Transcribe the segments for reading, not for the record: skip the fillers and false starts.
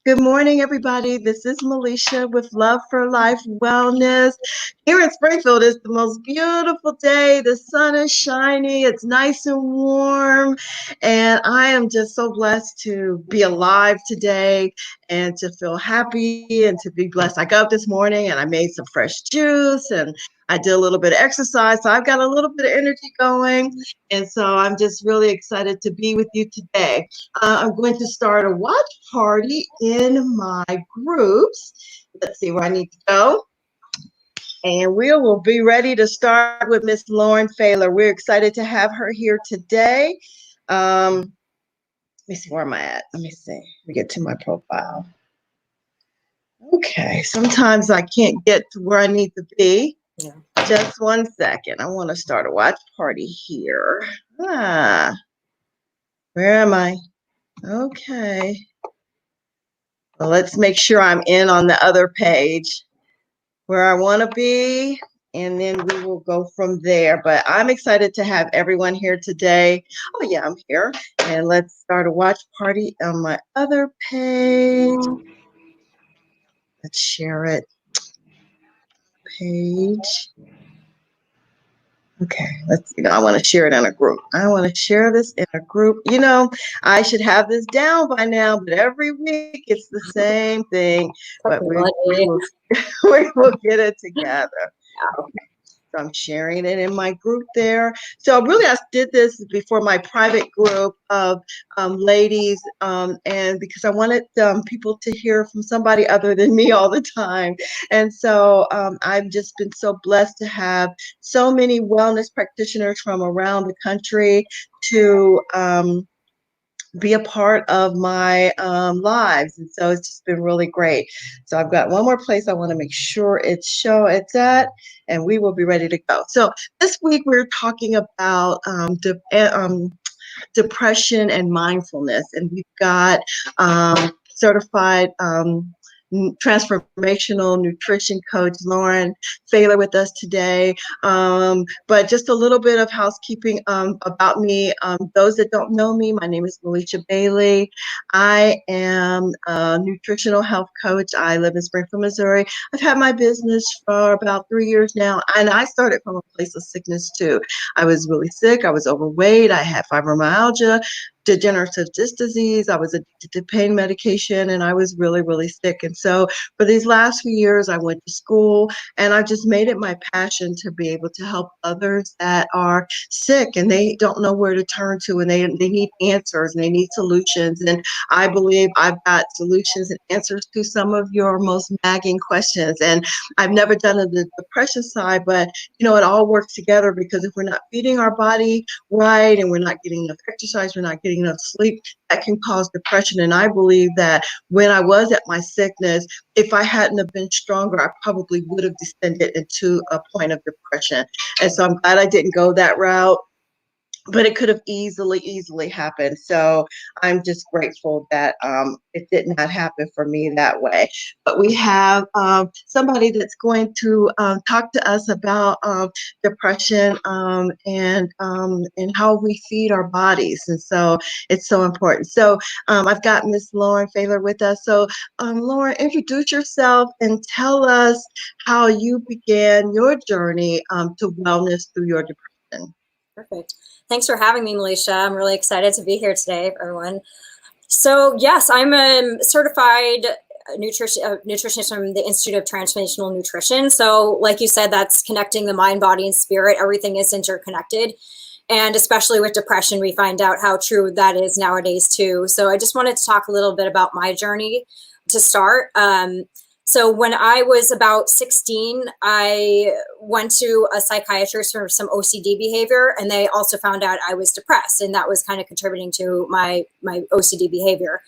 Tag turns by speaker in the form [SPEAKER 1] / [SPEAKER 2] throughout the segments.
[SPEAKER 1] Good morning, everybody. This is Melisha with Love for Life Wellness. Here in Springfield, it's the most beautiful day. The sun is shining. It's nice and warm. And I am just so blessed to be alive today and to feel happy and to be blessed. I got up this morning and I made some fresh juice and I did a little bit of exercise. So I've got a little bit of energy going. And so I'm just really excited to be with you today. I'm going to start a watch party in my groups. Let's see where I need to go. And we will be ready to start with Miss Lauren Faylor. We're excited to have her here today. Let me see, where am I at? Let me see. Let me get to my profile. Okay, sometimes I can't get to where I need to be. Yeah. Just one second. I want to start a watch party here. Where am I? Okay. Well, let's make sure I'm in on the other page where I want to be, and then we will go from there. But I'm excited to have everyone here today. Oh, yeah, I'm here. And let's start a watch party on my other page. Let's share it. Page. Okay, I want to share it in a group. I want to share this in a group. I should have this down by now, but every week it's the same thing. But we will get it together. Okay. So I'm sharing it in my group there. So really, I did this before my private group of ladies, and because I wanted people to hear from somebody other than me all the time. And so I've just been so blessed to have so many wellness practitioners from around the country to be a part of my lives. And so it's just been really great. So I've got one more place I want to make sure it's at, and we will be ready to go. So this week we're talking about depression and mindfulness, and we've got certified transformational nutrition coach Lauren Faylor with us today. But just a little bit of housekeeping about me. Those that don't know me, my name is Melisha Bailey. I am a nutritional health coach. I live in Springfield, Missouri. I've had my business for about 3 years now, and I started from a place of sickness too. I was really sick. I was overweight. I had fibromyalgia, degenerative disc disease. I was addicted to pain medication, and I was really, really sick. And so for these last few years, I went to school, and I just made it my passion to be able to help others that are sick and they don't know where to turn to, and they need answers and they need solutions. And I believe I've got solutions and answers to some of your most nagging questions. And I've never done the depression side, but it all works together, because if we're not feeding our body right and we're not getting enough exercise, we're not getting enough sleep, that can cause depression. And I believe that when I was at my sickness, if I hadn't have been stronger, I probably would have descended into a point of depression. And so I'm glad I didn't go that route, but it could have easily happened. So I'm just grateful that it did not happen for me that way. But we have somebody that's going to talk to us about depression and how we feed our bodies. And so it's so important. So I've got Miss Lauren Faylor with us. So Lauren, introduce yourself and tell us how you began your journey to wellness through your depression.
[SPEAKER 2] Perfect. Thanks for having me, Melisha. I'm really excited to be here today, everyone. So yes, I'm a certified nutritionist from the Institute of Transformational Nutrition. So like you said, that's connecting the mind, body, and spirit. Everything is interconnected. And especially with depression, we find out how true that is nowadays too. So I just wanted to talk a little bit about my journey to start. So when I was about 16, I went to a psychiatrist for some OCD behavior, and they also found out I was depressed, and that was kind of contributing to my OCD behavior.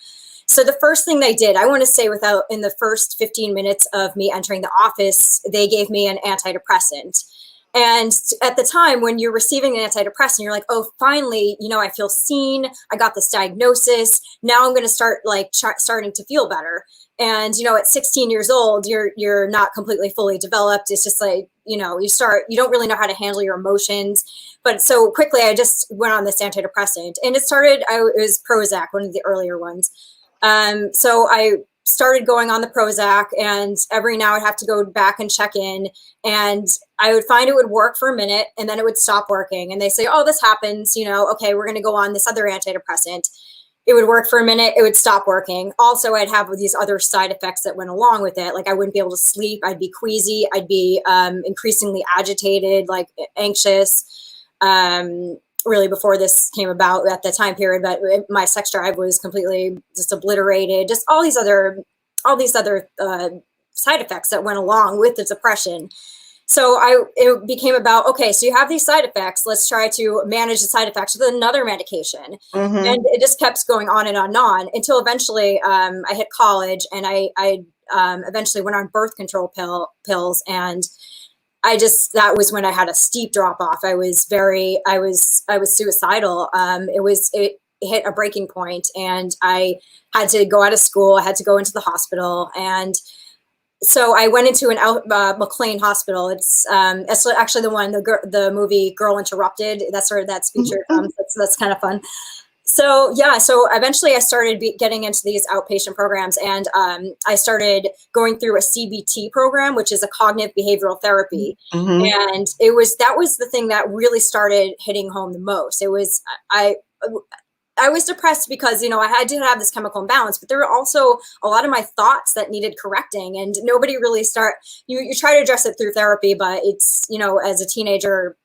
[SPEAKER 2] So the first thing they did, I want to say in the first 15 minutes of me entering the office, they gave me an antidepressant. And at the time when you're receiving an antidepressant, you're like, oh, finally, I feel seen. I got this diagnosis. Now I'm going to start starting to feel better. And, at 16 years old, you're not completely fully developed. It's just like, you don't really know how to handle your emotions. But so quickly, I just went on this antidepressant, and it was Prozac, one of the earlier ones. So I started going on the Prozac, and every now I'd have to go back and check in, and I would find it would work for a minute and then it would stop working. And they say, oh, this happens, okay, we're going to go on this other antidepressant. It would work for a minute, it would stop working. Also, I'd have these other side effects that went along with it. Like I wouldn't be able to sleep. I'd be queasy. I'd be increasingly agitated, like anxious. Really before this came about at the time period, but my sex drive was completely just obliterated. Just all these other side effects that went along with the depression. So it became about, okay, so you have these side effects. Let's try to manage the side effects with another medication.
[SPEAKER 1] Mm-hmm.
[SPEAKER 2] And it just kept going on and on until eventually I hit college, and I eventually went on birth control pills. And that was when I had a steep drop off. I was suicidal. It hit a breaking point, and I had to go out of school. I had to go into the hospital, and so I went into an McLean hospital. It's actually the movie Girl Interrupted. That's featured. That's kind of fun. So eventually I started getting into these outpatient programs, and I started going through a CBT program, which is a cognitive behavioral therapy.
[SPEAKER 1] Mm-hmm.
[SPEAKER 2] And that was the thing that really started hitting home the most. It was, I was depressed because, I did have this chemical imbalance, but there were also a lot of my thoughts that needed correcting, and nobody really you try to address it through therapy, but it's, as a teenager,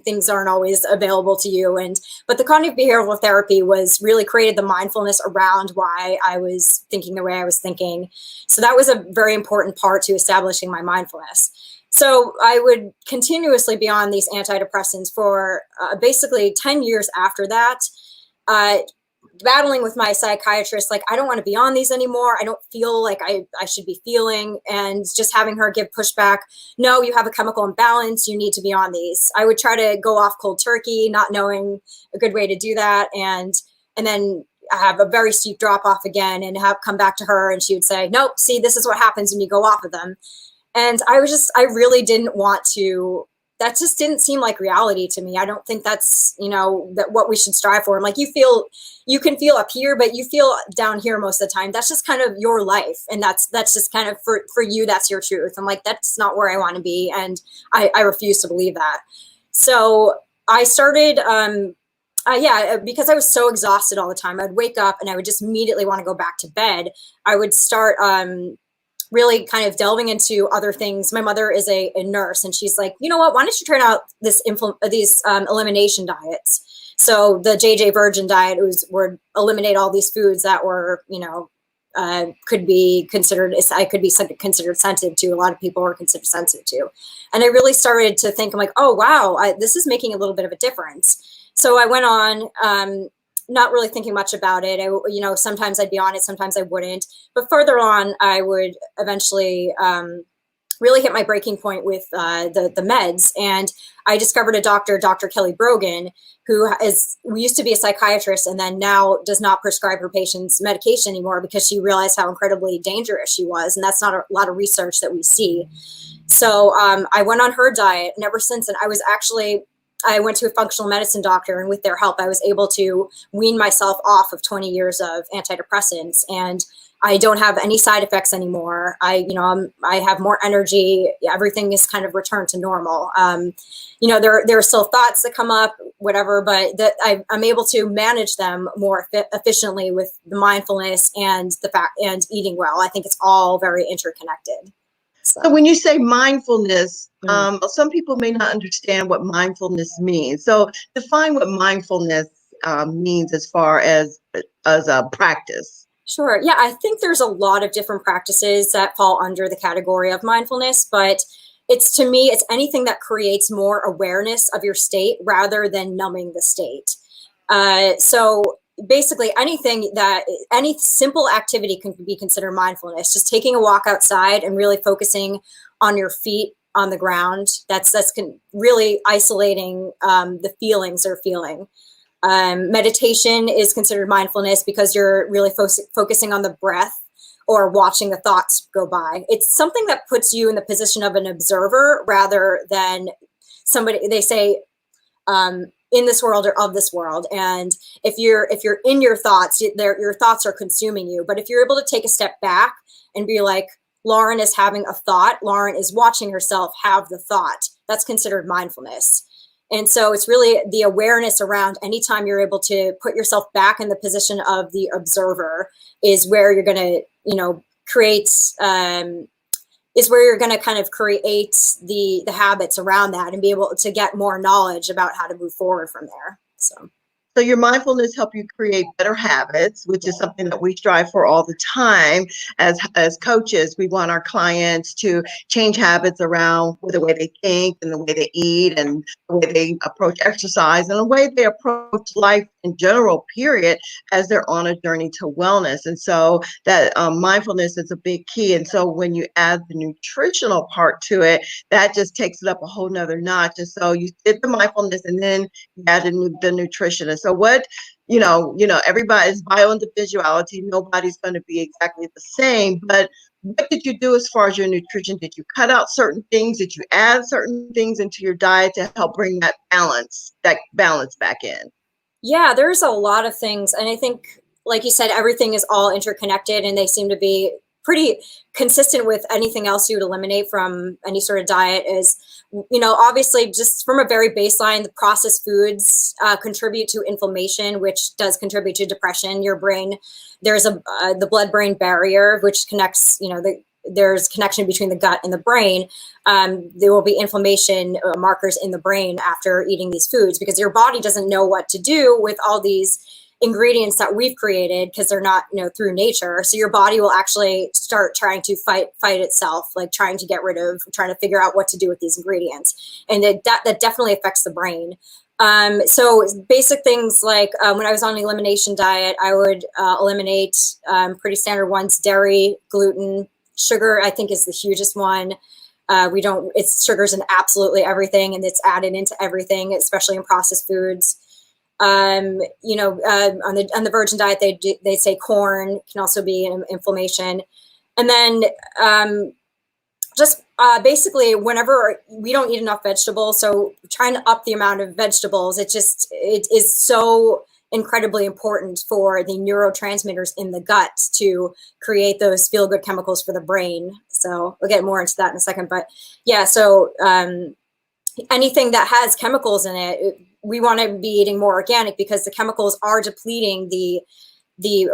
[SPEAKER 2] things aren't always available to you. But the cognitive behavioral therapy really created the mindfulness around why I was thinking the way I was thinking. So that was a very important part to establishing my mindfulness. So I would continuously be on these antidepressants for basically 10 years after that, battling with my psychiatrist, like, I don't want to be on these anymore. I don't feel like I should be feeling, and just having her give pushback. No, you have a chemical imbalance. You need to be on these. I would try to go off cold turkey, not knowing a good way to do that. And then I have a very steep drop off again, and have come back to her, and she would say, nope, see, this is what happens when you go off of them. And I really didn't want to. That just didn't seem like reality to me. I don't think that's, that what we should strive for. I'm like, you can feel up here, but you feel down here most of the time. That's just kind of your life. And that's just kind of for you, that's your truth. I'm like, that's not where I want to be. And I refuse to believe that. So I started, because I was so exhausted all the time. I'd wake up and I would just immediately want to go back to bed. I would start, really kind of delving into other things. My mother is a nurse, and she's like, you know what, why don't you try out these elimination diets? So the JJ Virgin diet would eliminate all these foods that were, could be considered sensitive to. A lot of people were considered sensitive to. And I really started to think, I'm like, oh, wow, this is making a little bit of a difference. So I went on, not really thinking much about it. Sometimes I'd be on it, sometimes I wouldn't. But further on, I would eventually really hit my breaking point with the meds. And I discovered a doctor, Dr. Kelly Brogan, who used to be a psychiatrist, and then now does not prescribe her patients medication anymore because she realized how incredibly dangerous she was. And that's not a lot of research that we see. So I went on her diet, and ever since then, I went to a functional medicine doctor, and with their help, I was able to wean myself off of 20 years of antidepressants, and I don't have any side effects anymore. I have more energy. Everything is kind of returned to normal. There are still thoughts that come up, whatever, but I'm able to manage them more efficiently with the mindfulness and and eating well. I think it's all very interconnected.
[SPEAKER 1] So when you say mindfulness, some people may not understand what mindfulness means. So define what mindfulness means as far as a practice.
[SPEAKER 2] Sure. Yeah, I think there's a lot of different practices that fall under the category of mindfulness, but to me, it's anything that creates more awareness of your state rather than numbing the state. So basically any simple activity can be considered mindfulness. Just taking a walk outside and really focusing on your feet on the ground. That's really isolating the feelings they're feeling. Meditation is considered mindfulness because you're really focusing on the breath or watching the thoughts go by. It's something that puts you in the position of an observer rather than somebody. They say in this world or of this world. And if you're in your thoughts, your thoughts are consuming you. But if you're able to take a step back and be like, Lauren is having a thought, Lauren is watching herself have the thought, that's considered mindfulness. And so it's really the awareness around anytime you're able to put yourself back in the position of the observer is where you're going to, create, is where you're going to kind of create the habits around that and be able to get more knowledge about how to move forward from there.
[SPEAKER 1] So your mindfulness help you create better habits, which is something that we strive for all the time. As coaches, we want our clients to change habits around the way they think and the way they eat and the way they approach exercise and the way they approach life in general, period, as they're on a journey to wellness. And so that mindfulness is a big key. And so when you add the nutritional part to it, that just takes it up a whole nother notch. And so you did the mindfulness and then you added the nutrition. And so what, everybody's bio-individuality, nobody's going to be exactly the same, but what did you do as far as your nutrition? Did you cut out certain things? Did you add certain things into your diet to help bring that balance back in?
[SPEAKER 2] Yeah, there's a lot of things. And I think, like you said, everything is all interconnected and they seem to be pretty consistent with anything else you would eliminate from any sort of diet is, obviously just from a very baseline, the processed foods contribute to inflammation, which does contribute to depression. Your brain, there's the blood-brain barrier, which connects, there's connection between the gut and the brain. There will be inflammation markers in the brain after eating these foods because your body doesn't know what to do with all these ingredients that we've created because they're not, through nature. So your body will actually start trying to fight itself, like trying to figure out what to do with these ingredients. And that definitely affects the brain. So basic things like when I was on an elimination diet, I would eliminate pretty standard ones: dairy, gluten, sugar. I think is the hugest one. Sugar's in absolutely everything, and it's added into everything, especially in processed foods. On the virgin diet, they say corn can also be an inflammation, and then basically whenever we don't eat enough vegetables, so trying to up the amount of vegetables, it is so incredibly important for the neurotransmitters in the gut to create those feel-good chemicals for the brain. So we'll get more into that in a second, but yeah, so anything that has chemicals in it, we want to be eating more organic because the chemicals are depleting the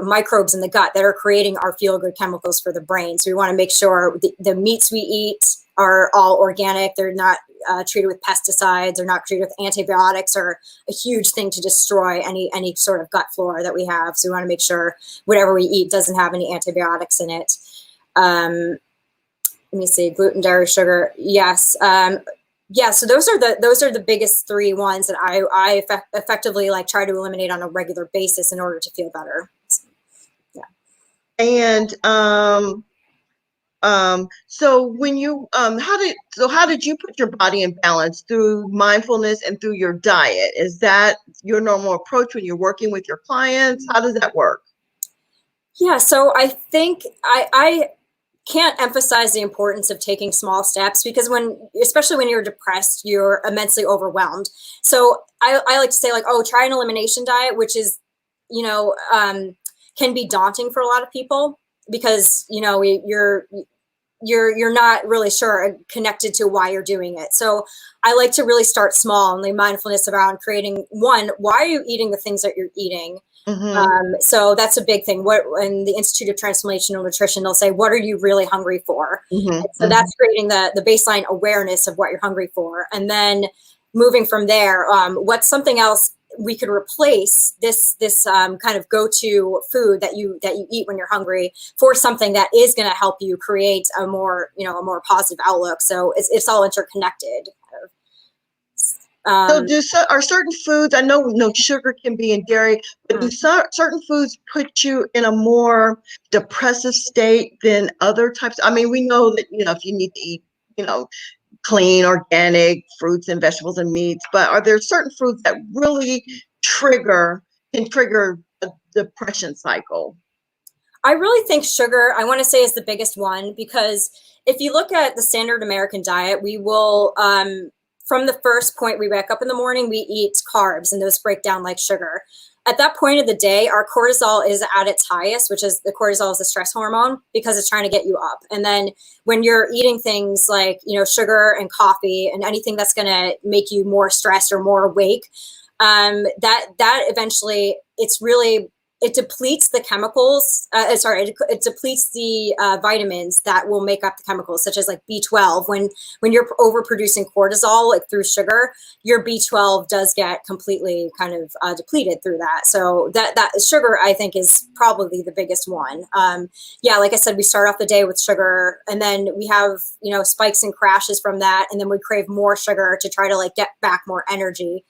[SPEAKER 2] microbes in the gut that are creating our feel-good chemicals for the brain. So we want to make sure the meats we eat are all organic. They're not treated with pesticides. They're not treated with antibiotics, are a huge thing to destroy any sort of gut flora that we have. So we want to make sure whatever we eat doesn't have any antibiotics in it. Let me see, gluten, dairy, sugar. Yes. Yeah, so those are the biggest three ones that I effectively try to eliminate on a regular basis in order to feel better. So, yeah.
[SPEAKER 1] And so when you how did you put your body in balance through mindfulness and through your diet? Is that your normal approach when you're working with your clients? How does that work?
[SPEAKER 2] Yeah, so I think I can't emphasize the importance of taking small steps because especially when you're depressed, you're immensely overwhelmed. So I like to say try an elimination diet, which is, can be daunting for a lot of people because, you're not really sure connected to why you're doing it. So I like to really start small and leave mindfulness around creating why are you eating the things that you're eating?
[SPEAKER 1] Mm-hmm.
[SPEAKER 2] So that's a big thing. In the Institute of Transformational Nutrition, they'll say, what are you really hungry for?
[SPEAKER 1] Mm-hmm.
[SPEAKER 2] So that's creating the baseline awareness of what you're hungry for. And then moving from there, what's something else we could replace this kind of go-to food that you eat when you're hungry for something that is going to help you create a more positive outlook. So it's all interconnected.
[SPEAKER 1] So are certain foods, I know no sugar can be in dairy, but do certain foods put you in a more depressive state than other types? I mean, we know that, if you need to eat, clean, organic fruits and vegetables and meats, but are there certain foods that really can trigger a depression cycle?
[SPEAKER 2] I really think sugar, I want to say, is the biggest one because if you look at the standard American diet, we will from the first point we wake up in the morning, we eat carbs, and those break down like sugar. At that point of the day, our cortisol is at its highest, which is the cortisol is a stress hormone because it's trying to get you up. And then when you're eating things like, sugar and coffee and anything that's going to make you more stressed or more awake, that eventually it depletes the chemicals. It depletes the vitamins that will make up the chemicals, such as like B12. When you're overproducing cortisol, like through sugar, your B12 does get completely kind of depleted through that. So that sugar, I think, is probably the biggest one. Like I said, we start off the day with sugar, and then we have spikes and crashes from that, and then we crave more sugar to try to like get back more energy.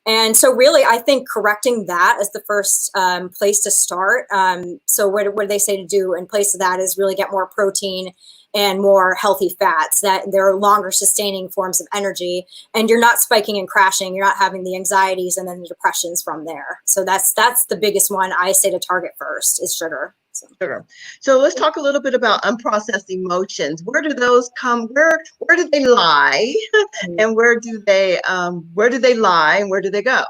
[SPEAKER 2] And so really, I think correcting that is the first place to start. So what do they say to do in place of that is really get more protein and more healthy fats, that they're longer sustaining forms of energy, and you're not spiking and crashing. You're not having the anxieties and then the depressions from there. So that's the biggest one I say to target first is sugar.
[SPEAKER 1] Sugar. So let's talk a little bit about unprocessed emotions. Where do those come? Where do they lie, and where do they lie, and where do they go?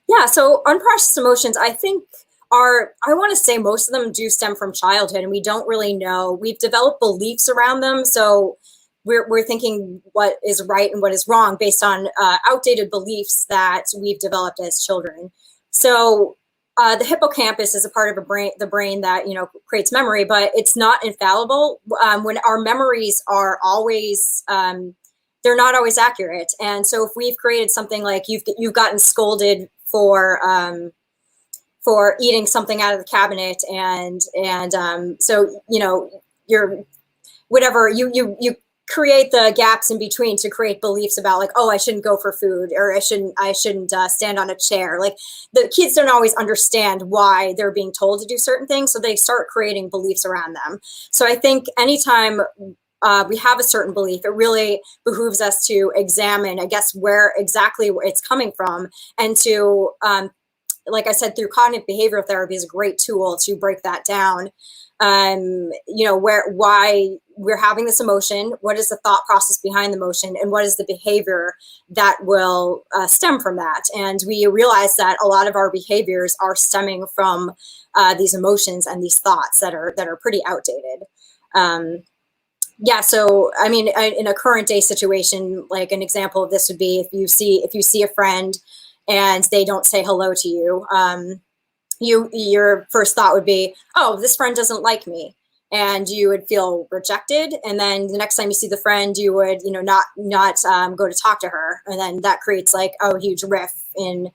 [SPEAKER 2] Yeah. So unprocessed emotions, I think, I want to say most of them do stem from childhood, and we don't really know. We've developed beliefs around them, so we're thinking what is right and what is wrong based on outdated beliefs that we've developed as children. So the hippocampus is a part of the brain that creates memory, but it's not infallible. When our memories are always they're not always accurate, and so if we've created something like you've gotten scolded for eating something out of the cabinet, and so you're whatever you create the gaps in between to create beliefs about like, oh, I shouldn't go for food, or I shouldn't stand on a chair. Like the kids don't always understand why they're being told to do certain things, so they start creating beliefs around them. So I think anytime we have a certain belief, it really behooves us to examine, I guess, where exactly it's coming from, and to like I said, through cognitive behavioral therapy is a great tool to break that down. Why we're having this emotion, what is the thought process behind the emotion, and what is the behavior that will stem from that. And we realize that a lot of our behaviors are stemming from these emotions and these thoughts that are pretty outdated. So I mean, in a current day situation, like an example of this would be if you see a friend and they don't say hello to you, your first thought would be, oh, this friend doesn't like me, and you would feel rejected. And then the next time you see the friend, you would not go to talk to her, and then that creates like a huge rift in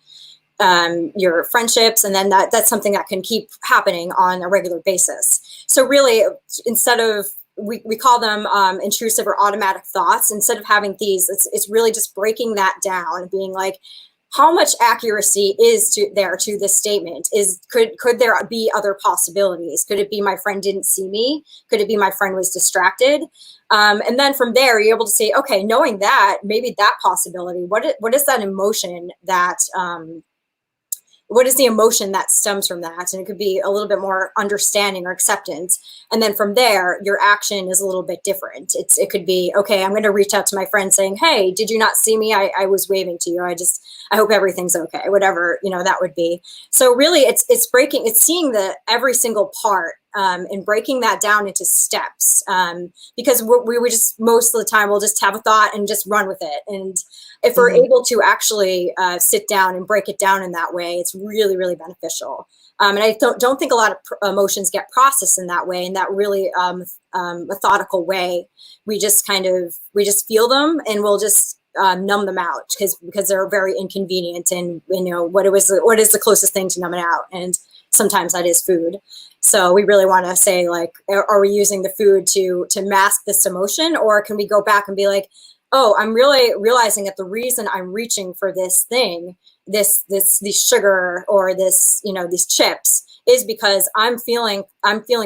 [SPEAKER 2] your friendships, and then that's something that can keep happening on a regular basis. So really, instead of we call them intrusive or automatic thoughts. Instead of having these, it's really just breaking that down and being like, how much accuracy is to this statement? Could there be other possibilities? Could it be my friend didn't see me? Could it be my friend was distracted? And then from there, you're able to say, okay, knowing that, maybe that possibility, what is that emotion that what is the emotion that stems from that? And it could be a little bit more understanding or acceptance. And then from there, your action is a little bit different. It could be, okay, I'm going to reach out to my friend saying, hey, did you not see me? I was waving to you. I hope everything's okay, whatever, that would be. So really it's seeing every single part and breaking that down into steps, because we would just, most of the time, we'll just have a thought and just run with it. And if we're able to actually sit down and break it down in that way, it's really, really beneficial. And I don't think a lot of emotions get processed in that way, in that really methodical way. We just feel them, and we'll just numb them out because they're very inconvenient. And what is the closest thing to numb it out? And sometimes that is food. So we really want to say, like, are we using the food to mask this emotion, or can we go back and be like, oh, I'm really realizing that the reason I'm reaching for this thing, this sugar or this, these chips, is because I'm feeling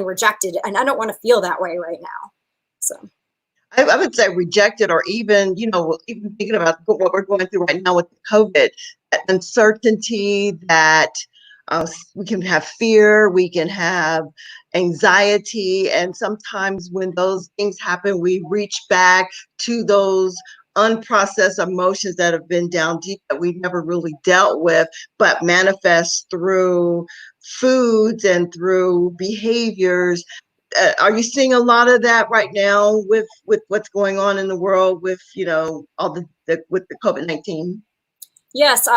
[SPEAKER 2] rejected, and I don't want to feel that way right now. So
[SPEAKER 1] I would say rejected, or even, even thinking about what we're going through right now with COVID, that uncertainty, that we can have fear, we can have anxiety. And sometimes when those things happen, we reach back to those unprocessed emotions that have been down deep that we've never really dealt with, but manifest through foods and through behaviors. Are you seeing a lot of that right now with what's going on in the world with, all with the COVID-19?
[SPEAKER 2] Yes,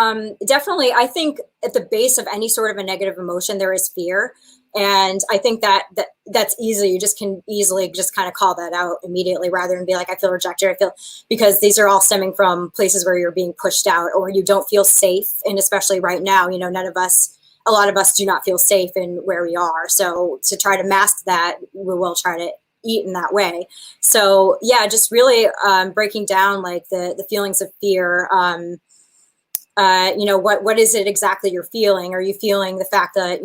[SPEAKER 2] definitely. I think at the base of any sort of a negative emotion, there is fear. And I think that's easy. You just can easily just kind of call that out immediately rather than be like, I feel rejected. I feel, because these are all stemming from places where you're being pushed out or you don't feel safe. And especially right now, a lot of us do not feel safe in where we are. So to try to mask that, we will try to eat in that way. So yeah, just really breaking down like the feelings of fear. What is it exactly you're feeling? Are you feeling the fact that,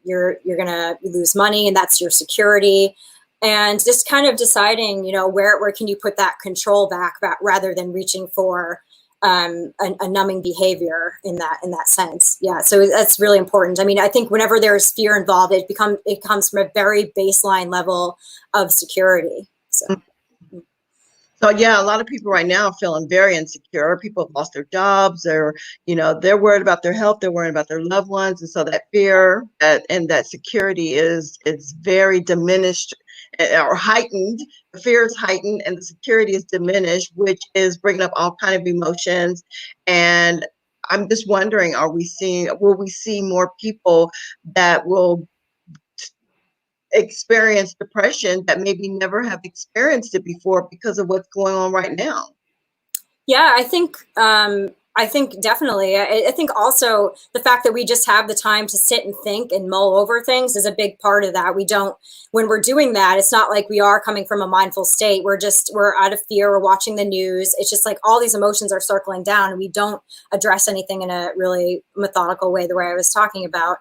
[SPEAKER 2] you're going to lose money and that's your security? And just kind of deciding, where can you put that control back rather than reaching for a numbing behavior in that sense. Yeah. So that's really important. I mean, I think whenever there's fear involved, it comes from a very baseline level of security. So.
[SPEAKER 1] So yeah, a lot of people right now are feeling very insecure. People have lost their jobs. They're worried about their health. They're worried about their loved ones, and so that fear and that security is very diminished or heightened. The fear is heightened, and the security is diminished, which is bringing up all kind of emotions. And I'm just wondering, will we see more people that will experience depression that maybe never have experienced it before because of what's going on right now?
[SPEAKER 2] Yeah, I think definitely. I think also the fact that we just have the time to sit and think and mull over things is a big part of that. We don't, when we're doing that, it's not like we are coming from a mindful state. We're out of fear. We're watching the news. It's just like all these emotions are circling down and we don't address anything in a really methodical way, the way I was talking about.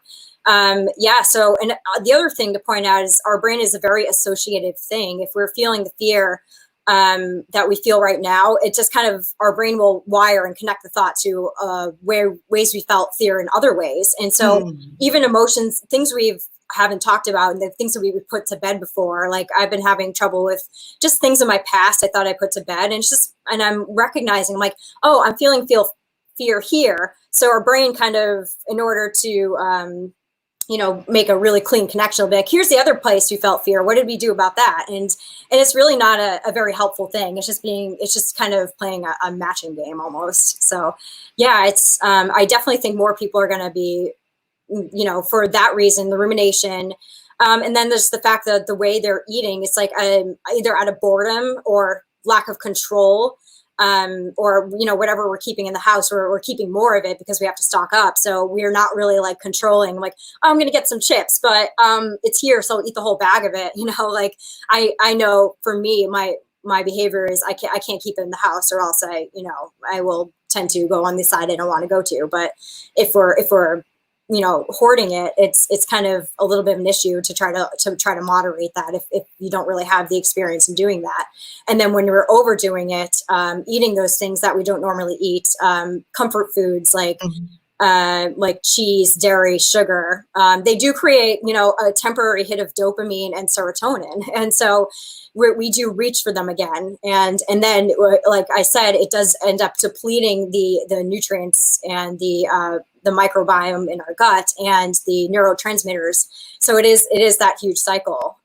[SPEAKER 2] Yeah. So, and the other thing to point out is our brain is a very associative thing. If we're feeling the fear, that we feel right now, it just kind of, our brain will wire and connect the thought to ways we felt fear in other ways. And so even emotions, things we haven't talked about and the things that we would put to bed before, like I've been having trouble with just things in my past I thought I put to bed. And it's just, and I'm recognizing like, oh, I'm feel fear here. So our brain kind of, in order to, make a really clean connection. It'll be like, here's the other place you felt fear. What did we do about that? And it's really not a very helpful thing. It's just kind of playing a matching game almost. So yeah, I definitely think more people are going to be, for that reason, the rumination. And then there's the fact that the way they're eating, it's like either out of boredom or lack of control. Or whatever we're keeping in the house, or we're keeping more of it because we have to stock up. So we're not really like controlling, like, oh, I'm going to get some chips, but it's here, so I'll eat the whole bag of it. Like I know for me, my behavior is I can't keep it in the house, or else I will tend to go on the side I don't want to go to. But if we're hoarding it, it's kind of a little bit of an issue to try to moderate that if you don't really have the experience in doing that. And then when we're overdoing it, eating those things that we don't normally eat, comfort foods like cheese, dairy, sugar, they do create, a temporary hit of dopamine and serotonin. And so we do reach for them again. And then, like I said, it does end up depleting the nutrients and the microbiome in our gut and the neurotransmitters. So it is that huge cycle.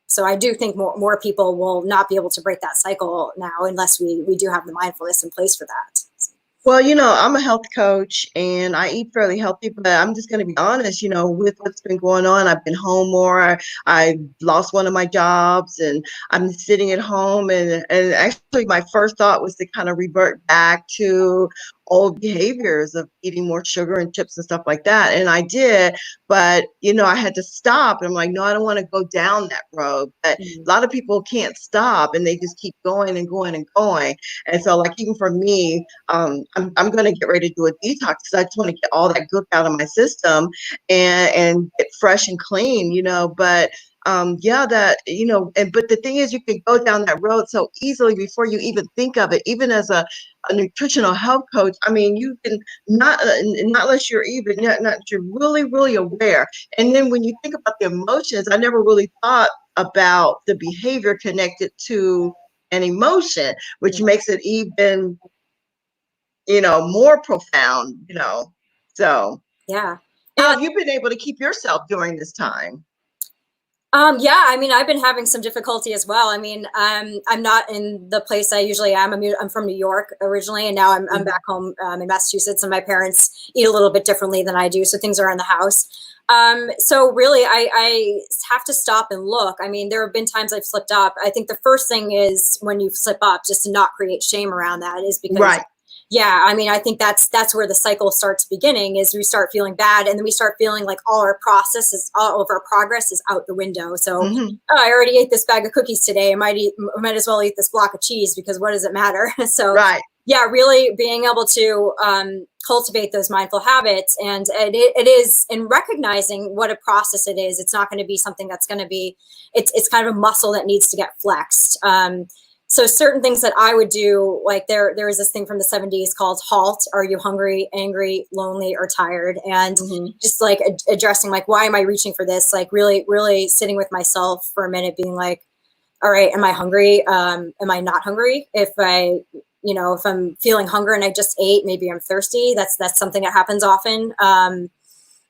[SPEAKER 2] So I do think more people will not be able to break that cycle now unless we do have the mindfulness in place for that.
[SPEAKER 1] Well, I'm a health coach and I eat fairly healthy, but I'm just going to be honest, with what's been going on, I've been home more. I lost one of my jobs and I'm sitting at home, and actually my first thought was to kind of revert back to old behaviors of eating more sugar and chips and stuff like that. And I did, but I had to stop. And I'm like, no, I don't want to go down that road. But a lot of people can't stop and they just keep going and going and going. And so like, even for me, I'm going to get ready to do a detox because I just want to get all that gook out of my system and get fresh and clean, but but the thing is, you can go down that road so easily before you even think of it. Even as a nutritional health coach, I mean, you can not unless you're not you're really, really aware. And then when you think about the emotions, I never really thought about the behavior connected to and emotion, which
[SPEAKER 2] Mhm.
[SPEAKER 1] makes it even, more profound, So
[SPEAKER 2] Yeah.
[SPEAKER 1] how
[SPEAKER 2] And
[SPEAKER 1] have you been able to keep yourself during this time?
[SPEAKER 2] yeah, I mean, I've been having some difficulty as well. I mean, I'm not in the place I usually am. I'm from New York originally, and now I'm
[SPEAKER 1] Mhm.
[SPEAKER 2] back home in Massachusetts, and my parents eat a little bit differently than I do, so things are in the house. So really, I have to stop and look. I mean, there have been times I've slipped up. I think the first thing is when you slip up, just to not create shame around that, is because
[SPEAKER 1] Right.
[SPEAKER 2] yeah, I mean, I think that's where the cycle starts beginning, is we start feeling bad, and then we start feeling like all our process is, all of our progress is out the window. So,
[SPEAKER 1] Hmm.
[SPEAKER 2] oh, I already ate this bag of cookies today. I might as well eat this block of cheese, because what does it matter? So,
[SPEAKER 1] Right.
[SPEAKER 2] yeah, really being able to cultivate those mindful habits, and it is in recognizing what a process it is. It's not going to be something that's going to be. It's kind of a muscle that needs to get flexed. So certain things that I would do, like there is this thing from the 70s called HALT. Are you hungry, angry, lonely, or tired? And
[SPEAKER 1] Hmm.
[SPEAKER 2] just like addressing, like, why am I reaching for this? Like really, really sitting with myself for a minute, being like, all right, am I hungry? Am I not hungry? If I'm feeling hunger and I just ate, maybe I'm thirsty. That's something that happens often. And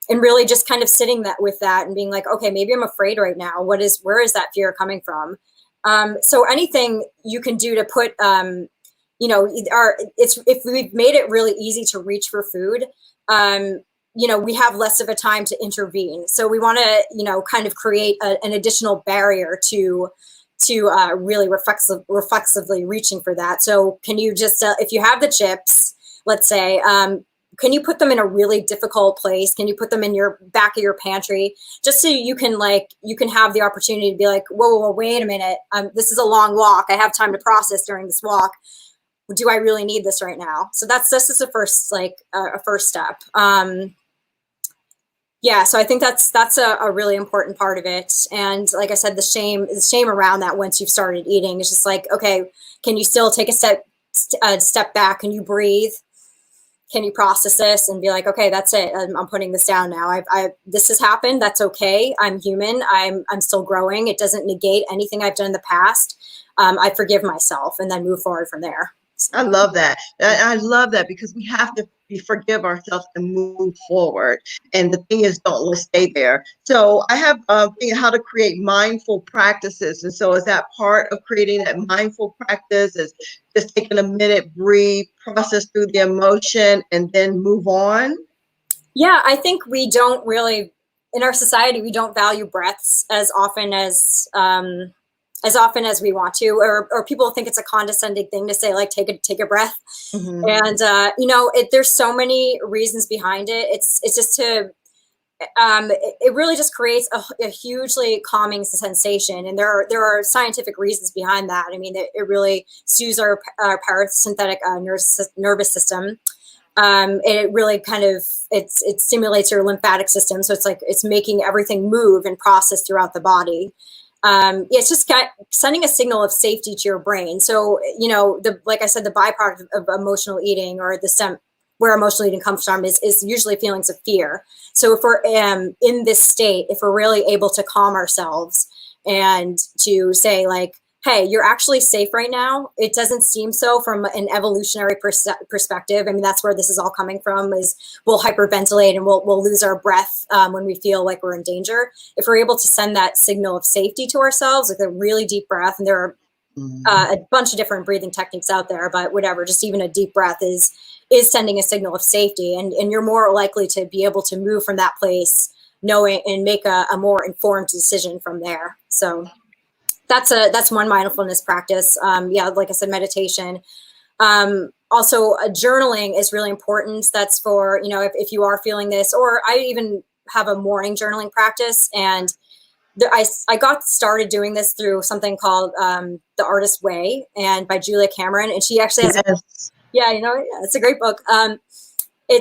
[SPEAKER 2] really just kind of sitting that with that and being like, okay, maybe I'm afraid right now. Where is that fear coming from? So anything you can do to put, if we've made it really easy to reach for food, we have less of a time to intervene. So we want to, kind of create an additional barrier to really reflexively reaching for that. So can you just, if you have the chips, let's say, can you put them in a really difficult place? Can you put them in your back of your pantry, just so you can have the opportunity to be like, whoa, wait a minute. This is a long walk. I have time to process during this walk. Do I really need this right now? So this is the first, a first step. Yeah, so I think that's a really important part of it. And like I said, the shame around that once you've started eating is just like, okay, can you still take a step back? Can you breathe? Can you process this and be like, okay, that's it. I'm putting this down now. This has happened. That's okay. I'm human. I'm still growing. It doesn't negate anything I've done in the past. I forgive myself and then move forward from there. So,
[SPEAKER 1] I love that.
[SPEAKER 2] yeah.
[SPEAKER 1] I love that because we have to forgive ourselves and move forward. And the thing is, don't let's stay there. So I have thinking how to create mindful practices. And so is that part of creating that mindful practice is just taking a minute, breathe, process through the emotion, and then move on?
[SPEAKER 2] Yeah, I think we don't really, in our society, we don't value breaths as often as we want to, or people think it's a condescending thing to say, like, take a breath.
[SPEAKER 1] Hmm.
[SPEAKER 2] And there's so many reasons behind it. It's just to it really just creates a hugely calming sensation, and there are scientific reasons behind that. I mean, it really soothes our parasympathetic nervous system. It really kind of it stimulates your lymphatic system, so it's like it's making everything move and process throughout the body. It's just sending a signal of safety to your brain. So like I said, the byproduct of emotional eating, or the stem where emotional eating comes from, is usually feelings of fear. So if we're in this state, if we're really able to calm ourselves and to say, like, hey, you're actually safe right now. It doesn't seem so from an evolutionary perspective. I mean, that's where this is all coming from, is we'll hyperventilate and we'll lose our breath when we feel like we're in danger. If we're able to send that signal of safety to ourselves with a really deep breath, and there are a bunch of different breathing techniques out there, but whatever, just even a deep breath is sending a signal of safety, and you're more likely to be able to move from that place knowing and make a more informed decision from there. So that's one mindfulness practice. Yeah, like I said, meditation. Also, journaling is really important. That's for, if you are feeling this, or I even have a morning journaling practice. And I got started doing this through something called The Artist's Way, and by Julia Cameron. And she actually has,
[SPEAKER 1] Yes.
[SPEAKER 2] it's a great book.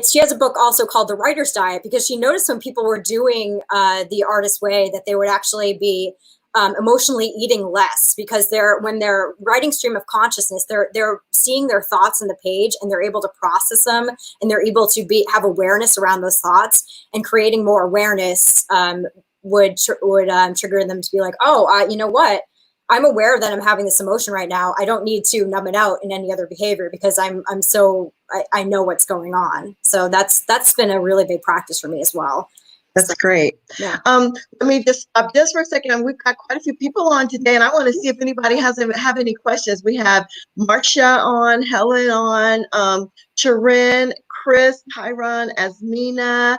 [SPEAKER 2] She has a book also called The Writer's Diet, because she noticed when people were doing The Artist's Way that they would actually be emotionally eating less, because when they're writing stream of consciousness, they're seeing their thoughts in the page, and they're able to process them, and they're able to have awareness around those thoughts, and creating more awareness would trigger them to be like, oh, you know what? I'm aware that I'm having this emotion right now. I don't need to numb it out in any other behavior because I know what's going on. So that's been a really big practice for me as well.
[SPEAKER 1] That's
[SPEAKER 2] So,
[SPEAKER 1] great.
[SPEAKER 2] yeah.
[SPEAKER 1] Let me just stop just for a second. We've got quite a few people on today, and I want to see if anybody have any questions. We have Marcia on, Helen on, Sharon, Chris, Tyron, Asmina,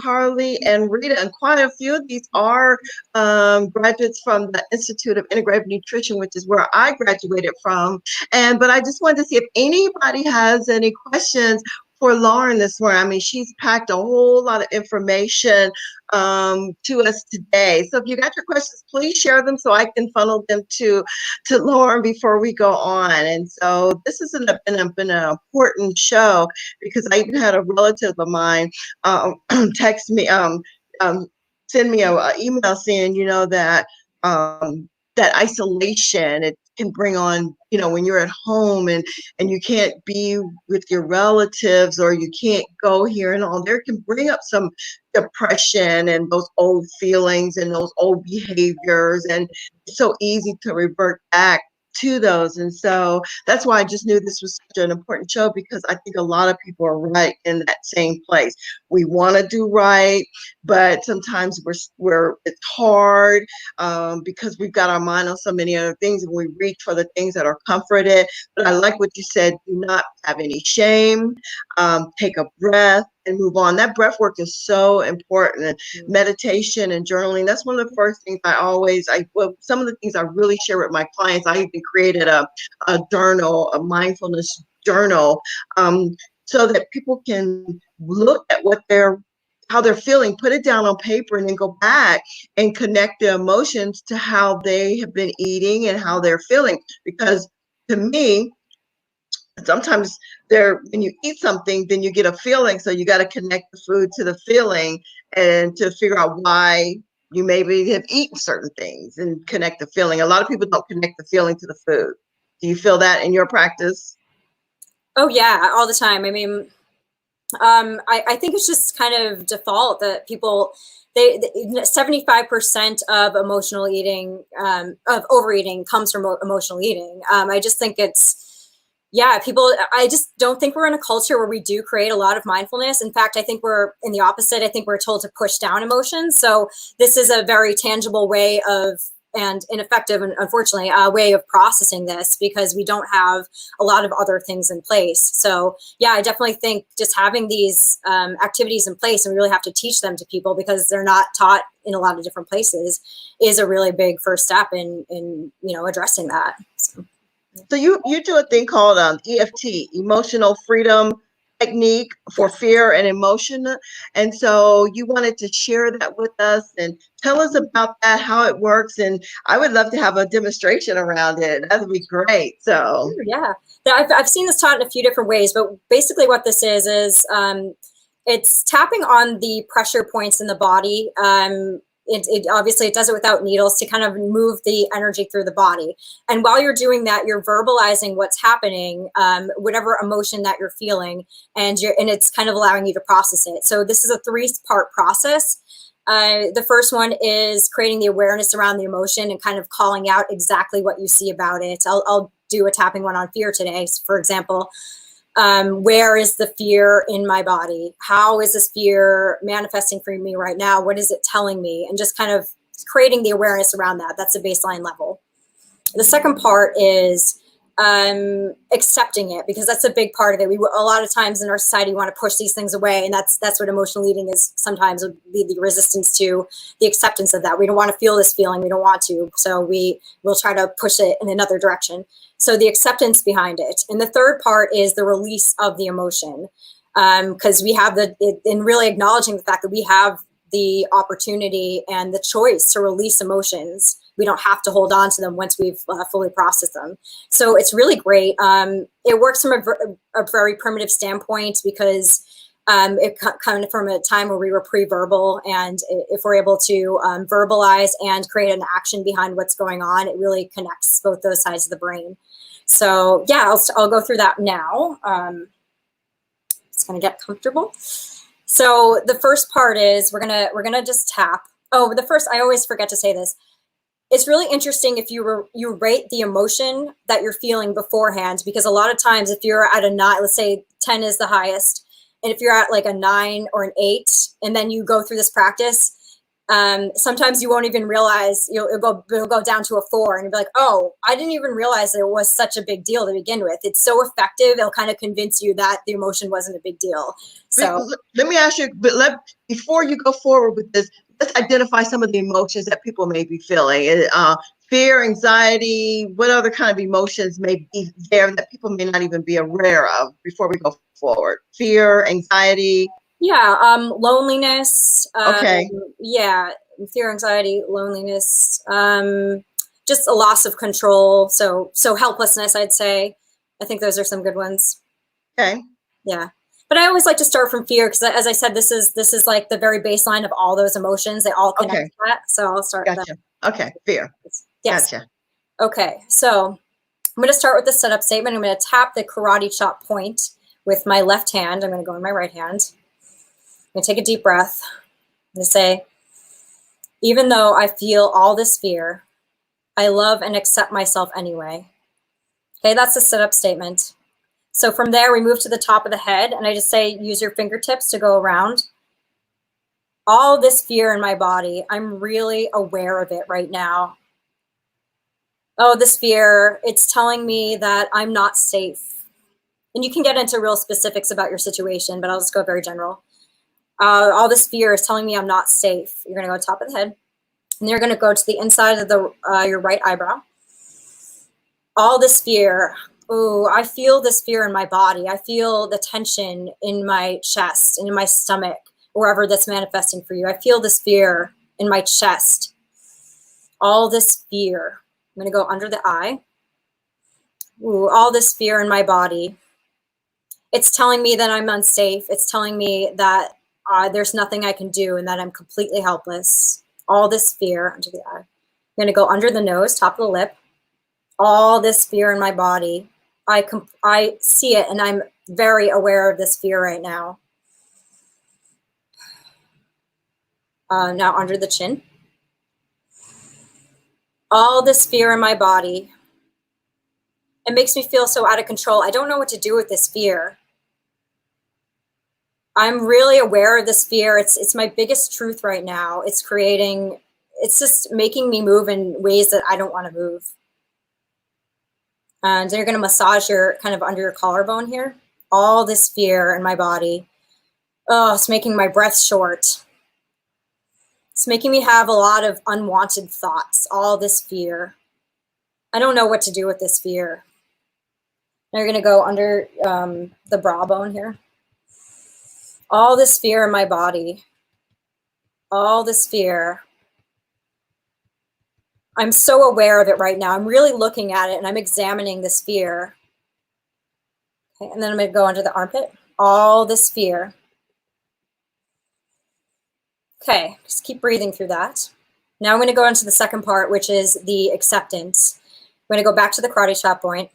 [SPEAKER 1] Carly, and Rita, and quite a few of these are graduates from the Institute of Integrative Nutrition, which is where I graduated from. But I just wanted to see if anybody has any questions for Lauren this morning. I mean, she's packed a whole lot of information to us today. So if you got your questions, please share them so I can funnel them to Lauren before we go on. And so this has been an important show because I even had a relative of mine text me, send me a email saying, that isolation, it can bring on, when you're at home and you can't be with your relatives or you can't go here and all, there can bring up some depression and those old feelings and those old behaviors. And it's so easy to revert back to those. And so that's why I just knew this was such an important show, because I think a lot of people are right in that same place. We want to do right, but sometimes it's hard because we've got our mind on so many other things, and we reach for the things that are comforted. But I like what you said, do not have any shame, take a breath and move on. That breath work is so important. Meditation and journaling, that's one of the first things some of the things I really share with my clients. I even created a journal, a mindfulness journal, so that people can look at how they're feeling, put it down on paper, and then go back and connect the emotions to how they have been eating and how they're feeling. Because to me, sometimes when you eat something, then you get a feeling. So you got to connect the food to the feeling and to figure out why you maybe have eaten certain things and connect the feeling. A lot of people don't connect the feeling to the food. Do you feel that in your practice?
[SPEAKER 2] Oh yeah, all the time. I mean, I think it's just kind of default that people, 75% of emotional eating, of overeating comes from emotional eating. I just think I just don't think we're in a culture where we do create a lot of mindfulness. In fact, I think we're in the opposite. I think we're told to push down emotions. So this is a very tangible way and ineffective, and unfortunately, a way of processing this, because we don't have a lot of other things in place. So yeah, I definitely think just having these activities in place, and we really have to teach them to people because they're not taught in a lot of different places, is a really big first step in addressing that.
[SPEAKER 1] So you do a thing called EFT, emotional freedom technique for
[SPEAKER 2] Yes.
[SPEAKER 1] fear and emotion. And so you wanted to share that with us and tell us about that, how it works. And I would love to have a demonstration around it. That would be great. So
[SPEAKER 2] Yeah, I've seen this taught in a few different ways, but basically what this is it's tapping on the pressure points in the body. It obviously it does it without needles to kind of move the energy through the body. And while you're doing that, you're verbalizing what's happening, whatever emotion that you're feeling, and it's kind of allowing you to process it. So this is a 3-part process. The first one is creating the awareness around the emotion and kind of calling out exactly what you see about it. I'll do a tapping one on fear today, for example. Where is the fear in my body? How is this fear manifesting for me right now? What is it telling me? And just kind of creating the awareness around that. That's a baseline level. The second part is accepting it, because that's a big part of it. A lot of times in our society, we want to push these things away, and that's what emotional eating is. Sometimes would be the resistance to the acceptance of that. We don't want to feel this feeling. We don't want to, so we'll try to push it in another direction. So the acceptance behind it, and the third part is the release of the emotion, because we have in really acknowledging the fact that we have the opportunity and the choice to release emotions. We don't have to hold on to them once we've fully processed them. So it's really great. It works from a very primitive standpoint, because it kind of from a time where we were pre-verbal, and if we're able to verbalize and create an action behind what's going on, it really connects both those sides of the brain. So yeah, I'll go through that now. Just gonna get comfortable. So the first part is we're gonna just tap. Oh, I always forget to say this. it's really interesting if you rate the emotion that you're feeling beforehand, because a lot of times if you're at a 9, let's say 10 is the highest, and if you're at like a 9 or an 8, and then you go through this practice, sometimes you won't even realize it'll go down to a 4, and you'll be like, oh, I didn't even realize it was such a big deal to begin with. It's so effective. It'll kind of convince you that the emotion wasn't a big deal. So
[SPEAKER 1] let me ask you, before you go forward with this, let's identify some of the emotions that people may be feeling. Fear, anxiety, what other kind of emotions may be there that people may not even be aware of before we go forward? Fear, anxiety.
[SPEAKER 2] yeah, loneliness.
[SPEAKER 1] Okay.
[SPEAKER 2] Yeah, fear, anxiety, loneliness. Just a loss of control. So helplessness, I'd say. I think those are some good ones.
[SPEAKER 1] Okay.
[SPEAKER 2] Yeah. But I always like to start from fear because, as I said, this is like the very baseline of all those emotions. They all connect
[SPEAKER 1] Okay.
[SPEAKER 2] to that. So I'll start with
[SPEAKER 1] Gotcha. Okay. Fear.
[SPEAKER 2] yes.
[SPEAKER 1] Gotcha.
[SPEAKER 2] Okay. So I'm going to start with the setup statement. I'm going to tap the karate chop point with my left hand. I'm going to go in my right hand. I'm going to take a deep breath. I'm going to say, even though I feel all this fear, I love and accept myself anyway. Okay, that's the setup statement. So from there, we move to the top of the head, and I just say, use your fingertips to go around. All this fear in my body, I'm really aware of it right now. Oh, this fear, it's telling me that I'm not safe. And you can get into real specifics about your situation, but I'll just go very general. All this fear is telling me I'm not safe. You're going to go top of the head, and you're going to go to the inside of your right eyebrow. All this fear. Oh, I feel this fear in my body. I feel the tension in my chest and in my stomach, wherever that's manifesting for you. I feel this fear in my chest. All this fear. I'm going to go under the eye. Ooh, all this fear in my body. It's telling me that I'm unsafe. It's telling me that there's nothing I can do and that I'm completely helpless. All this fear under the eye. I'm going to go under the nose, top of the lip. All this fear in my body. I see it, and I'm very aware of this fear right now. Now under the chin. All this fear in my body. It makes me feel so out of control. I don't know what to do with this fear. I'm really aware of this fear. It's my biggest truth right now. It's just making me move in ways that I don't want to move. And you're going to massage your kind of under your collarbone here. All this fear in my body. Oh, it's making my breath short. It's making me have a lot of unwanted thoughts. All this fear. I don't know what to do with this fear. Now you're going to go under the brow bone here. All this fear in my body. All this fear. I'm so aware of it right now. I'm really looking at it, and I'm examining this fear. Okay, and then I'm going to go under the armpit. All this fear. Okay, just keep breathing through that. Now I'm going to go into the second part, which is the acceptance. I'm going to go back to the karate chop point.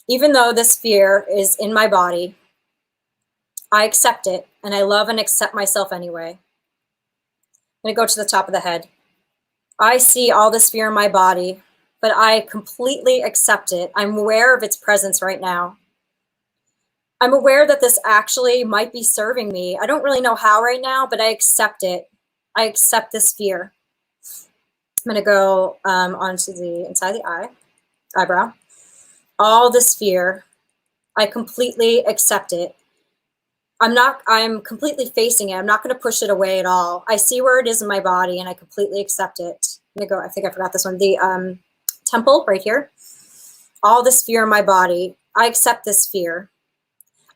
[SPEAKER 2] Even though this fear is in my body, I accept it, and I love and accept myself anyway. I'm going to go to the top of the head. I see all this fear in my body, but I completely accept it. I'm aware of its presence right now. I'm aware that this actually might be serving me. I don't really know how right now, but I accept it. I accept this fear. I'm going to go onto the inside of the eyebrow. All this fear, I completely accept it. I'm completely facing it. I'm not going to push it away at all. I see where it is in my body, and I completely accept it. I'm going to go, I think I forgot this one. The temple right here. All this fear in my body. I accept this fear.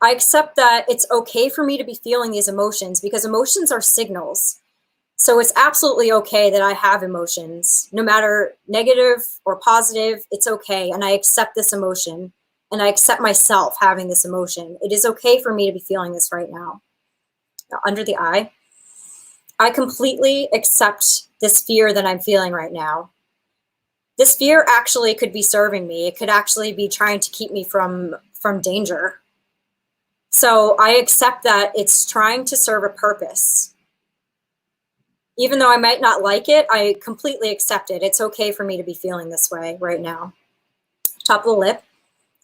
[SPEAKER 2] I accept that it's okay for me to be feeling these emotions, because emotions are signals. So it's absolutely okay that I have emotions, no matter negative or positive, it's okay. And I accept this emotion. And I accept myself having this emotion. It is okay for me to be feeling this right now. Now, under the eye, I completely accept this fear that I'm feeling right now. This fear actually could be serving me. It could actually be trying to keep me from danger. So I accept that it's trying to serve a purpose. Even though I might not like it, I completely accept it. It's okay for me to be feeling this way right now. Top of the lip,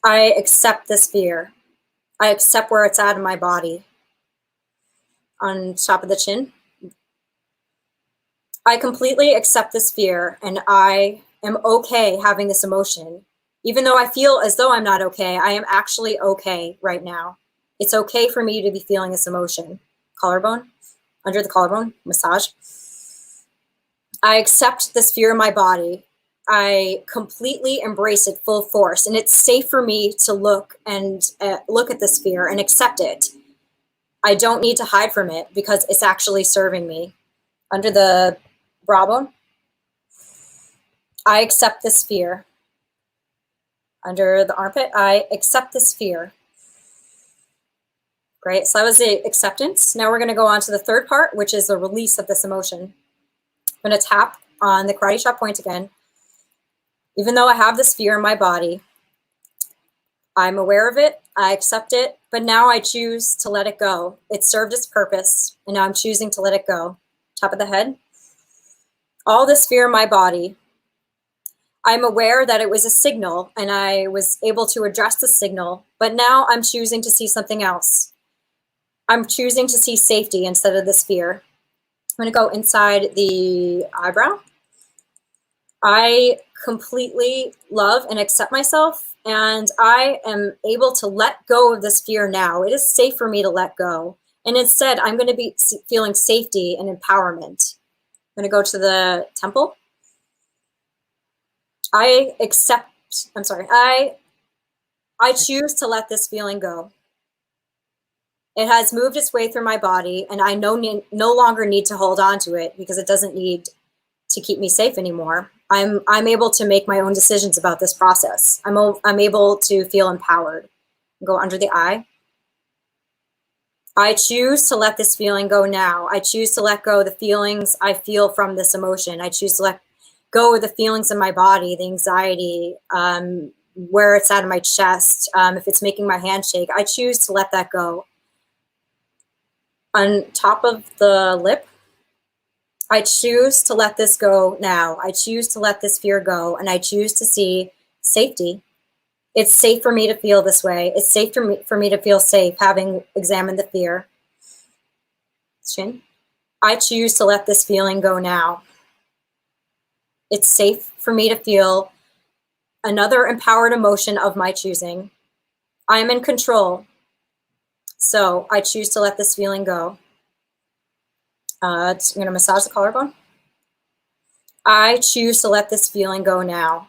[SPEAKER 2] I accept this fear. I accept where it's at in my body. On top of the chin, I completely accept this fear and I am okay having this emotion. Even though I feel as though I'm not okay, I am actually okay right now. It's okay for me to be feeling this emotion. Collarbone, under the collarbone, massage. I accept this fear in my body. I completely embrace it full force, and it's safe for me to look at this fear and accept it. I don't need to hide from it because it's actually serving me. Under the brow bone, I accept this fear. Under the armpit, I accept this fear. Great. So that was the acceptance. Now we're going to go on to the third part, which is the release of this emotion. I'm going to tap on the karate chop point again. Even though I have this fear in my body, I'm aware of it, I accept it, but now I choose to let it go. It served its purpose, and now I'm choosing to let it go. Top of the head. All this fear in my body, I'm aware that it was a signal, and I was able to address the signal, but now I'm choosing to see something else. I'm choosing to see safety instead of this fear. I'm going to go inside the eyebrow. I completely love and accept myself, and I am able to let go of this fear now. It is safe for me to let go. And instead, I'm going to be feeling safety and empowerment. I'm going to go to the temple. I choose to let this feeling go. It has moved its way through my body, and I no longer need to hold on to it because it doesn't need to keep me safe anymore. I'm able to make my own decisions about this process. I'm able to feel empowered. Go under the eye. I choose to let this feeling go now. I choose to let go of the feelings I feel from this emotion. I choose to let go of the feelings in my body, the anxiety, where it's at in my chest, if it's making my hand shake. I choose to let that go. On top of the lip, I choose to let this go now. I choose to let this fear go, and I choose to see safety. It's safe for me to feel this way. It's safe for me to feel safe having examined the fear. Chin. I choose to let this feeling go now. It's safe for me to feel another empowered emotion of my choosing. I am in control. So I choose to let this feeling go. I'm going to massage the collarbone. I choose to let this feeling go now.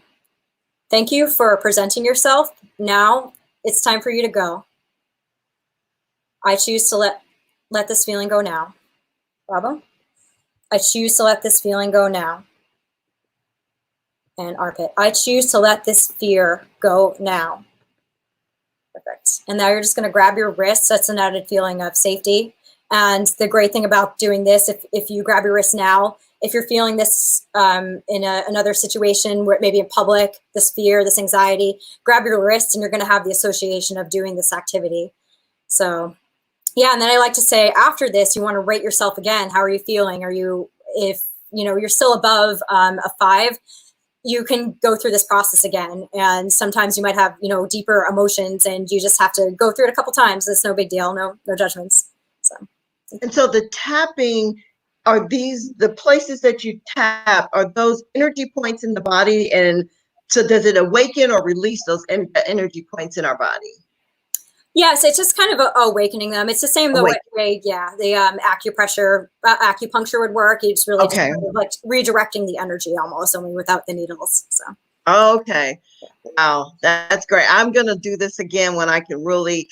[SPEAKER 2] Thank you for presenting yourself. Now it's time for you to go. I choose to let this feeling go now. Bravo. I choose to let this feeling go now. And armpit. I choose to let this fear go now. Perfect. And now you're just going to grab your wrists. That's an added feeling of safety. And the great thing about doing this, if you grab your wrist now, if you're feeling this in another situation, where maybe in public, this fear, this anxiety, grab your wrist and you're going to have the association of doing this activity. So yeah, and then I like to say after this, you want to rate yourself again. How are you feeling? If you're still above a 5, you can go through this process again. And sometimes you might have, deeper emotions and you just have to go through it a couple times. It's no big deal. No judgments. So.
[SPEAKER 1] And so the tapping, are these the places that you tap? Are those energy points in the body? And so does it awaken or release those energy points in our body?
[SPEAKER 2] Yes, it's just kind of awakening them. It's the same the way, the acupuncture would work. It's really just kind of like redirecting the energy almost, only without the needles. So.
[SPEAKER 1] Okay. Wow, that's great. I'm going to do this again when I can really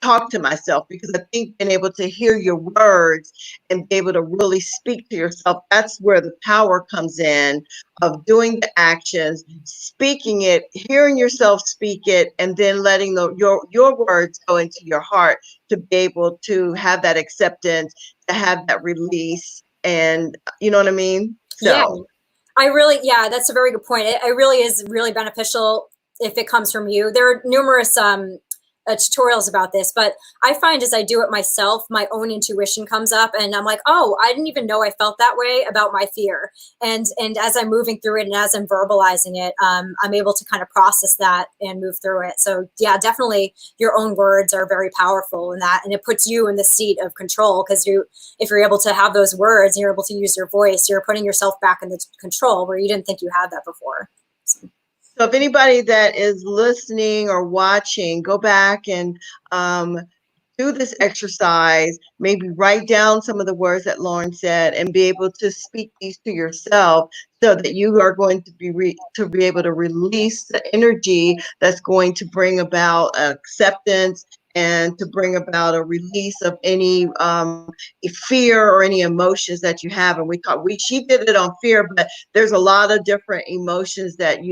[SPEAKER 1] talk to myself, because I think being able to hear your words and be able to really speak to yourself, that's where the power comes in of doing the actions, speaking it, hearing yourself speak it, and then letting your words go into your heart to be able to have that acceptance, to have that release. And you know what I mean? So.
[SPEAKER 2] Yeah, that's a very good point. It really is really beneficial if it comes from you. There are numerous tutorials about this, but I find as I do it myself, my own intuition comes up and I'm like, oh, I didn't even know I felt that way about my fear. And as I'm moving through it and as I'm verbalizing it, I'm able to kind of process that and move through it. So yeah, definitely your own words are very powerful in that. And it puts you in the seat of control, because if you're able to have those words and you're able to use your voice, you're putting yourself back in the control where you didn't think you had that before.
[SPEAKER 1] So if anybody that is listening or watching, go back and do this exercise, maybe write down some of the words that Lauren said and be able to speak these to yourself, so that you are going to be able to release the energy that's going to bring about acceptance and to bring about a release of any fear or any emotions that you have. And she did it on fear, but there's a lot of different emotions that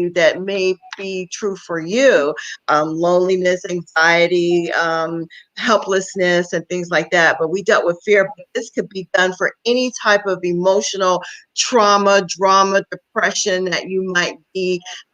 [SPEAKER 1] may be true for you. Loneliness, anxiety, helplessness, and things like that. But we dealt with fear, but this could be done for any type of emotional trauma, drama, depression that you might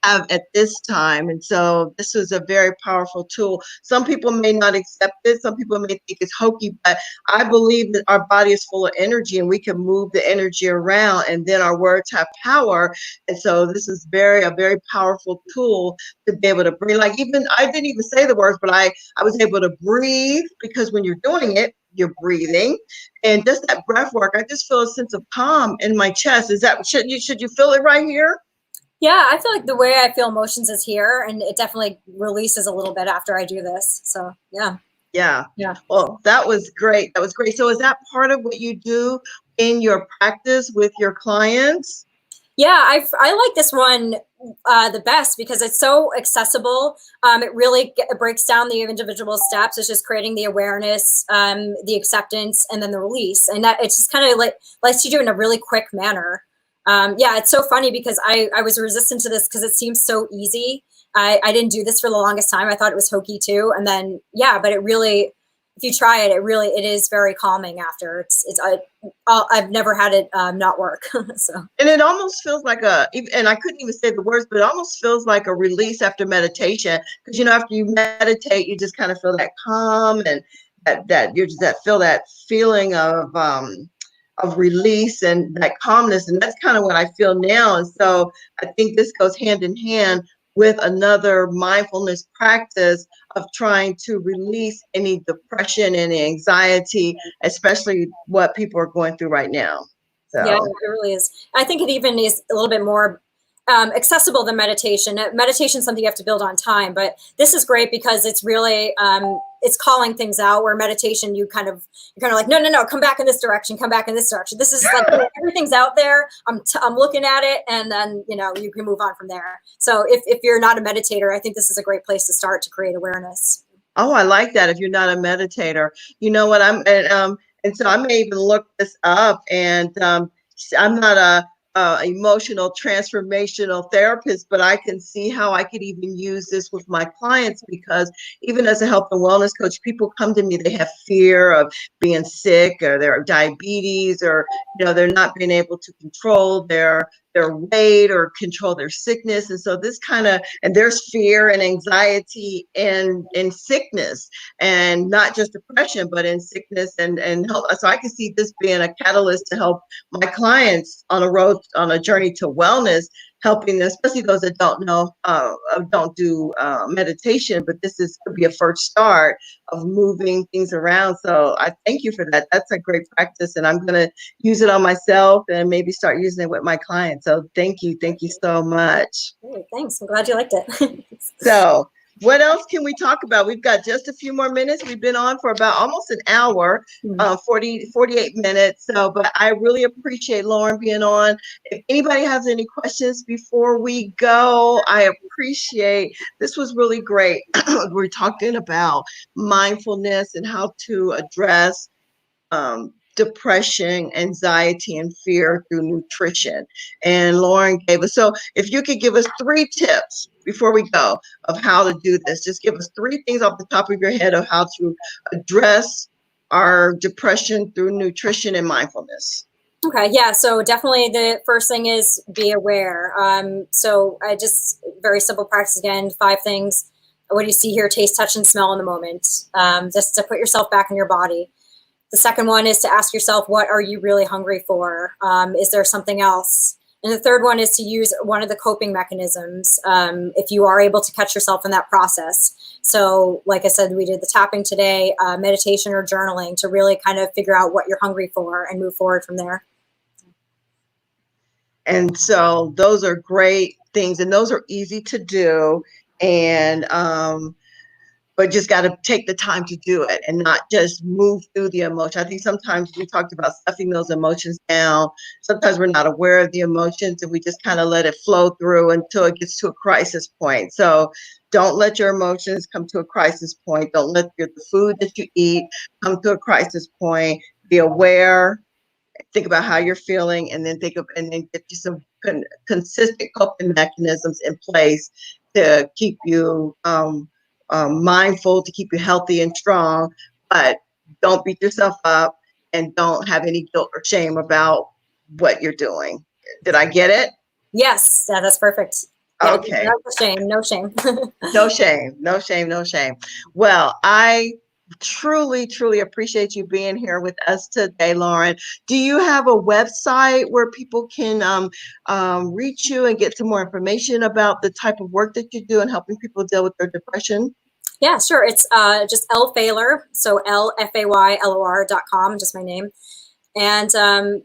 [SPEAKER 1] have at this time. And so this was a very powerful tool. Some people may not accept it. Some people may think it's hokey, but I believe that our body is full of energy and we can move the energy around, and then our words have power. And so this is a very powerful tool to be able to breathe. Like, even I didn't even say the words, but I was able to breathe, because when you're doing it, you're breathing. And just that breath work, I just feel a sense of calm in my chest. Should you feel it right here?
[SPEAKER 2] Yeah, I feel like the way I feel emotions is here, and it definitely releases a little bit after I do this. So yeah.
[SPEAKER 1] Yeah.
[SPEAKER 2] Yeah.
[SPEAKER 1] Well, that was great. That was great. So is that part of what you do in your practice with your clients?
[SPEAKER 2] Yeah, I like this one the best because it's so accessible. It really it breaks down the individual steps. It's just creating the awareness, the acceptance, and then the release. And that it's just kind of like lets you do it in a really quick manner. Yeah, it's so funny because I was resistant to this because it seems so easy. I didn't do this for the longest time. I thought it was hokey too. And then, yeah, but it really, if you try it, it is very calming after. I've never had it not work. So.
[SPEAKER 1] And it almost feels like and I couldn't even say the words, but it almost feels like a release after meditation. Because, after you meditate, you just kind of feel that calm, and that feeling of release and that calmness. And that's kind of what I feel now. And so I think this goes hand in hand with another mindfulness practice of trying to release any depression and anxiety, especially what people are going through right now.
[SPEAKER 2] Yeah,
[SPEAKER 1] So.
[SPEAKER 2] it really is. I think it even is a little bit more accessible than meditation. Meditation is something you have to build on time, but this is great because it's really it's calling things out. Where meditation, you're kind of like, no, come back in this direction, come back in this direction. This is like everything's out there. I'm looking at it, and then you can move on from there. So if you're not a meditator, I think this is a great place to start to create awareness.
[SPEAKER 1] Oh, I like that. If you're not a meditator, you know what and so I may even look this up. And I'm not a emotional transformational therapist, but I can see how I could even use this with my clients, because even as a health and wellness coach, people come to me, they have fear of being sick, or their diabetes, or they're not being able to control their weight or control their sickness. And so and there's fear and anxiety in sickness, and not just depression, but in sickness and health. So I can see this being a catalyst to help my clients on a journey to wellness, helping them, especially those that don't do meditation. But could be a first start of moving things around. So I thank you for that. That's a great practice, and I'm going to use it on myself and maybe start using it with my clients. So thank you so much.
[SPEAKER 2] Great, thanks. I'm glad you liked it.
[SPEAKER 1] So what else can we talk about? We've got just a few more minutes. We've been on for about almost an hour, 48 minutes. So, but I really appreciate Lauren being on. If anybody has any questions before we go, I appreciate, this was really great. We're talking about mindfulness and how to address depression, anxiety, and fear through nutrition. And Lauren gave us, so if you could give us 3 tips before we go of how to do this, just give us 3 things off the top of your head of how to address our depression through nutrition and mindfulness.
[SPEAKER 2] Okay, yeah, so definitely the first thing is be aware. So I just, very simple practice again, 5 things. what do you see, hear, taste, touch, and smell in the moment? Just to put yourself back in your body. The second one is to ask yourself, what are you really hungry for? Is there something else? And the third one is to use one of the coping mechanisms if you are able to catch yourself in that process. So like I said, we did the tapping today, meditation or journaling to really kind of figure out what you're hungry for and move forward from there.
[SPEAKER 1] And so those are great things, and those are easy to do. And but just got to take the time to do it and not just move through the emotion. I think sometimes we talked about stuffing those emotions down. Sometimes we're not aware of the emotions and we just kind of let it flow through until it gets to a crisis point. So don't let your emotions come to a crisis point. Don't let the food that you eat come to a crisis point. Be aware, think about how you're feeling, and then and then get you some consistent coping mechanisms in place to keep you mindful, to keep you healthy and strong. But don't beat yourself up and don't have any guilt or shame about what you're doing. Did I get it?
[SPEAKER 2] Yes, yeah, that's perfect. Yeah,
[SPEAKER 1] Okay.
[SPEAKER 2] no shame, no shame.
[SPEAKER 1] No shame, no shame, no shame. Well, I truly, truly appreciate you being here with us today, Lauren. Do you have a website where people can reach you and get some more information about the type of work that you do and helping people deal with their depression?
[SPEAKER 2] Yeah, sure. It's just Faylor, so LFAYLOR.com, just my name. And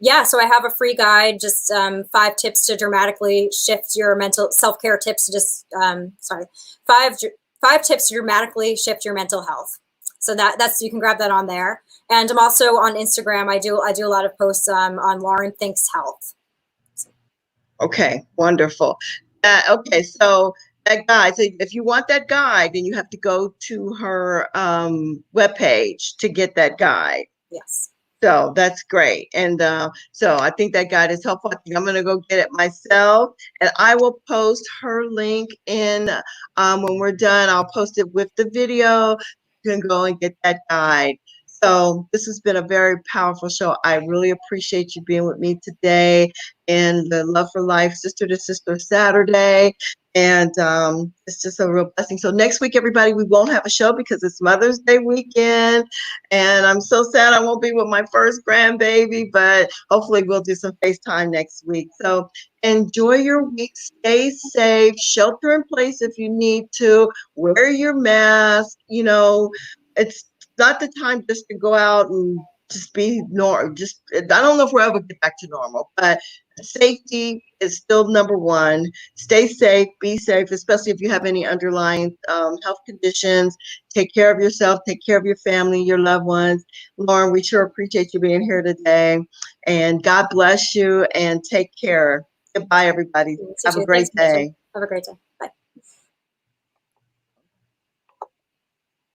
[SPEAKER 2] yeah, so I have a free guide, just 5 tips to dramatically shift your mental self-care tips to just five tips to dramatically shift your mental health. So that's you can grab that on there. And I'm also on Instagram. I do a lot of posts on Lauren Thinks Health.
[SPEAKER 1] Okay, wonderful. Okay, so that guide. So if you want that guide, then you have to go to her webpage to get that guide.
[SPEAKER 2] Yes.
[SPEAKER 1] So that's great. And so I think that guide is helpful. I think I'm going to go get it myself. And I will post her link in when we're done. I'll post it with the video. You can go and get that guide. So this has been a very powerful show. I really appreciate you being with me today and the Love for Life Sister to Sister Saturday. And it's just a real blessing. So next week, everybody, we won't have a show because it's Mother's Day weekend. And I'm so sad I won't be with my first grandbaby, but hopefully we'll do some FaceTime next week. So enjoy your week. Stay safe. Shelter in place if you need to. Wear your mask. You know, it's not the time just to go out and just be normal. Just I don't know if we'll ever get back to normal, but safety is still number one. Stay safe, be safe, especially if you have any underlying health conditions. Take care of yourself, take care of your family, your loved ones. Lauren, we sure appreciate you being here today. And God bless you and take care. Goodbye, everybody. Have a great day.
[SPEAKER 2] Have a great day.